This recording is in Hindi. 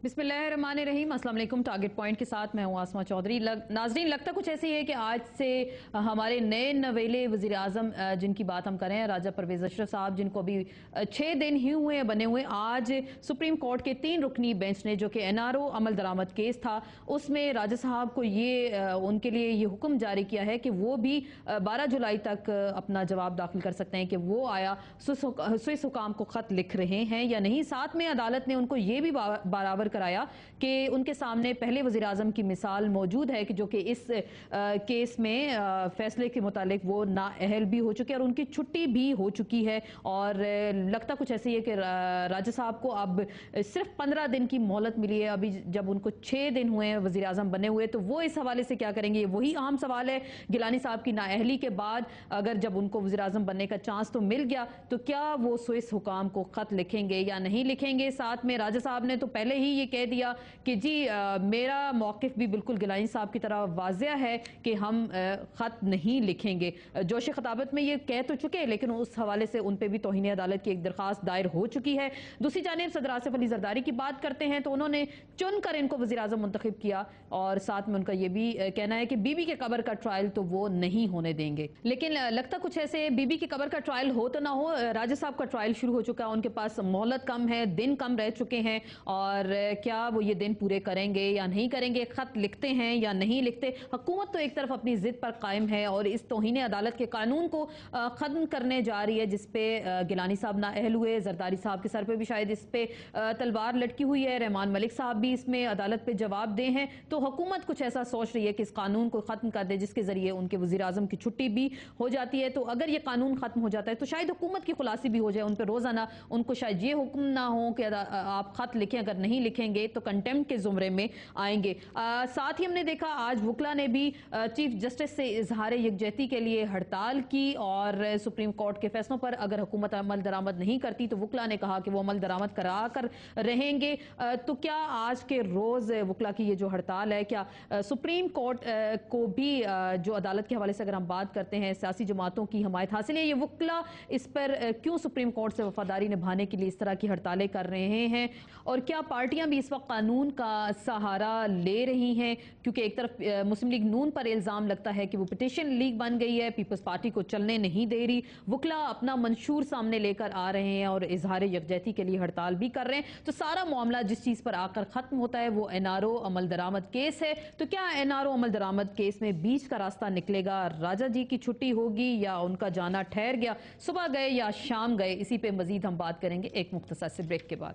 बिस्मिल्लाहिर्रहमानिर्रहीम। अस्सलाम वालेकुम। टारगेट पॉइंट के साथ मैं हूँ आसमा चौधरी। नाजरीन, लगता कुछ ऐसी है कि आज से हमारे नए नवेले वज़ीर आज़म जिनकी बात हम करें, राजा परवेज़ अशरफ साहब, जिनको अभी 6 दिन ही हुए हैं बने हुए, आज सुप्रीम कोर्ट के 3 रुकनी बेंच ने, जो कि NRO अमल दरामद केस था, उसमें राजा साहब को ये उनके लिए ये हुक्म जारी किया है कि वो भी 12 जुलाई तक अपना जवाब दाखिल कर सकते हैं कि वो आया स्विस हुकाम को खत लिख रहे हैं या नहीं। साथ में अदालत ने उनको ये भी बराबर कराया कि उनके सामने पहले वज़ीर आज़म की मिसाल मौजूद है कि जो कि इस केस में फैसले के मुतालिक वो नाअहल भी हो चुके हैं और उनकी छुट्टी भी हो चुकी है। और लगता कुछ ऐसे ही है कि राजा साहब को अब सिर्फ 15 दिन की मोहलत मिली है। अभी जब उनको 6 दिन हुए हैं वज़ीर आज़म बने हुए, तो वो इस हवाले से क्या करेंगे, वही अहम सवाल है। गिलानी साहब की नाअहली के बाद अगर जब उनको वज़ीर आज़म बनने का चांस तो मिल गया, तो क्या वो स्विस हुकाम को खत लिखेंगे या नहीं लिखेंगे। साथ में राजा साहब ने तो पहले ही ये कह दिया कि जी मेरा मौक़िफ़ भी बिल्कुल गिलानी साहब की तरह वाज़िया है कि हम ख़त नहीं लिखेंगे। जोश ख़ताबत में ये कह तो चुके हैं, लेकिन उस हवाले से उन पर भी तौहीन अदालत की एक दरख्वास्त दायर हो चुकी है। दूसरी जानिब सदर आसिफ अली ज़रदारी की बात करते हैं, तो उन्होंने चुनकर इनको वज़ीर आज़म मुंतखब किया और साथ में उनका ये भी कहना है कि बीबी के कब्र का ट्रायल तो वो नहीं होने देंगे। लेकिन लगता कुछ ऐसे, बीबी की कब्र का ट्रायल हो तो ना हो, राजा साहब का ट्रायल शुरू हो चुका है, उनके पास मोहलत कम है, दिन कम रह चुके हैं, और क्या वो ये दिन पूरे करेंगे या नहीं करेंगे, खत लिखते हैं या नहीं लिखते। हुकूमत तो एक तरफ अपनी जिद पर कायम है और इस तौहीन अदालत के कानून को खत्म करने जा रही है, जिसपे गिलानी साहब नाअहल हुए, जरदारी साहब के सर पे भी शायद इस पे तलवार लटकी हुई है, रहमान मलिक साहब भी इसमें अदालत पे जवाब दे हैं। तो हुकूमत कुछ ऐसा सोच रही है कि इस कानून को खत्म कर दे, जिसके जरिए उनके वज़ीर आज़म की छुट्टी भी हो जाती है। तो अगर ये कानून खत्म हो जाता है तो शायद हुकूमत की खुलासी भी हो जाए, उन पर रोजाना उनको शायद ये हुक्म ना हो कि आप खत लिखें, अगर नहीं लिखेंगे तो कंटेम्प्ट के जुमरे में आएंगे। साथ ही हमने देखा आज वकला ने भी चीफ जस्टिस से इजहार यकजहती के लिए हड़ताल की और सुप्रीम कोर्ट के फैसलों पर अगर हुकूमत अमल दरामद नहीं करती तो वकला ने कहा कि वो अमल दरामद करा कर रहेंगे। तो क्या आज के रोज वकला की ये जो हड़ताल है, क्या सुप्रीम कोर्ट को भी जो अदालत के हवाले से अगर हम बात करते हैं सियासी जमातों की हमायत हासिल है, ये वकला इस पर क्यों सुप्रीम कोर्ट से वफादारी निभाने के लिए इस तरह की हड़तालें कर रहे हैं, और क्या पार्टियां भी इस वक्त कानून का सहारा ले रही हैं? क्योंकि एक तरफ मुस्लिम लीग नून पर इल्जाम लगता है कि वो पिटिशन लीग बन गई है, पीपल्स पार्टी को चलने नहीं दे रही, वकला अपना मंशूर सामने लेकर आ रहे हैं और इजहार यकजहती के लिए हड़ताल भी कर रहे हैं। तो सारा मामला जिस चीज पर आकर खत्म होता है वो NRO अमल दरामद केस है। तो क्या NRO अमल दरामद केस में बीच का रास्ता निकलेगा, राजा जी की छुट्टी होगी या उनका जाना ठहर गया, सुबह गए या शाम गए? इसी पे मजीद हम बात करेंगे एक मुख्तसर से ब्रेक के बाद।